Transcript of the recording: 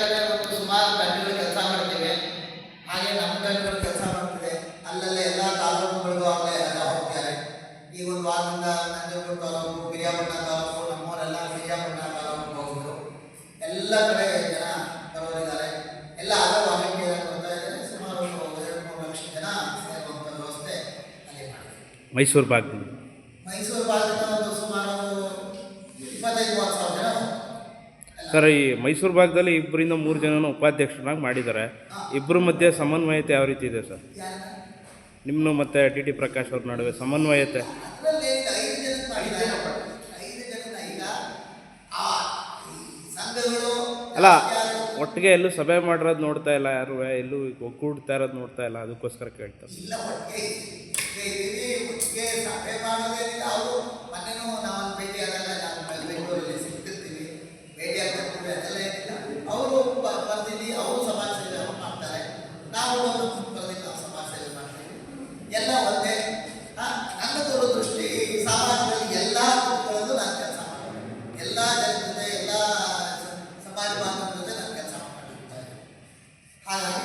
ಕಡೆ ಒಂದು ಸುಮಾರು ತಂಡಗಳು ಕೆಲಸ ಮಾಡ್ತೀವಿ. ಹಾಗೆ ನಮ್ಮ ತಂಡಗಳು ಕೆಲಸ ಮಾಡ್ತಿದೆ. ಅಲ್ಲಲ್ಲೇ ಎಲ್ಲ ತಾಲೂಕುಗಳಿಗೂ ಆಗಲೇ ಎಲ್ಲ ಹೋಗ್ತಾರೆ. ಈಗ ಒಂದು ವಾರದಿಂದ ನಂಜನಗೂಡು ತಾಲೂಕು, ಪಿರಿಯಾಪಟ್ಟಣ ತಾಲೂಕು, ನಮ್ಮವರೆಲ್ಲ ಪಿರಿಯಾಪಟ್ಟಣ ತಾಲೂಕು ಹೋಗಿದ್ರು. ಎಲ್ಲ ಕಡೆ ಜನ ಬರೋರಿದ್ದಾರೆ. ಎಲ್ಲ ಆಗ ವಾರಂಟಿ ಬರ್ತಾ ಇದ್ದಾರೆ. ಸುಮಾರು 2-3 ಲಕ್ಷ ಜನ ಸೇರುವಂಥ ವ್ಯವಸ್ಥೆ ಅಲ್ಲಿ ಮಾಡಿದೆ. ಮೈಸೂರು ಭಾಗದಿಂದ ಒಂದು ಸುಮಾರು 25-30 ಸಾವಿರ ಜನ. ಸರ್, ಈ ಮೈಸೂರು ಭಾಗದಲ್ಲಿ 2-3 ಜನನ ಉಪಾಧ್ಯಕ್ಷರನ್ನಾಗಿ ಮಾಡಿದ್ದಾರೆ. ಇಬ್ಬರ ಮಧ್ಯೆ ಸಮನ್ವಯತೆ ಯಾವ ರೀತಿ ಇದೆ ಸರ್? ನಿಮ್ಮ ಮತ್ತು ಟಿ ಪ್ರಕಾಶ್ ಅವ್ರ ನಡುವೆ ಸಮನ್ವಯತೆ? ಅಲ್ಲ, ಒಟ್ಟಿಗೆ ಎಲ್ಲೂ ಸಭೆ ಮಾಡಿರೋದು ನೋಡ್ತಾ ಇಲ್ಲ, ಯಾರು ಎಲ್ಲೂ ಒಕ್ಕೂಡ್ತಾ ಇರೋದು ನೋಡ್ತಾ ಇಲ್ಲ, ಅದಕ್ಕೋಸ್ಕರ ಕೇಳ್ತಾರೆ. ಅವರು ಬರ್ತೀವಿ, ಅವರು ಸಮಾಜ ಸೇವೆ ಮಾಡ್ತಾರೆ, ನಾವು ಒಂದು ಬರ್ತೀವಿ, ನಾವು ಸಮಾಜ ಸೇವೆ ಮಾಡ್ತೀವಿ. ಎಲ್ಲ ಒಂದೇ. ನನ್ನ ದೂರದೃಷ್ಟಿ ಸಮಾಜದಲ್ಲಿ ಎಲ್ಲ ಕುಟುಂಬಗಳಲ್ಲೂ ನಾನು ಕೆಲಸ ಮಾಡ್ತೀನಿ. ಎಲ್ಲ ಜನರ ಜೊತೆ, ಎಲ್ಲ ಸಮಾಜ ಬಾಂಧವರ ಜೊತೆ ನಾನು ಕೆಲಸ ಮಾಡ್ತಾ ಇದ್ದೀನಿ. ಹಾಗಾಗಿ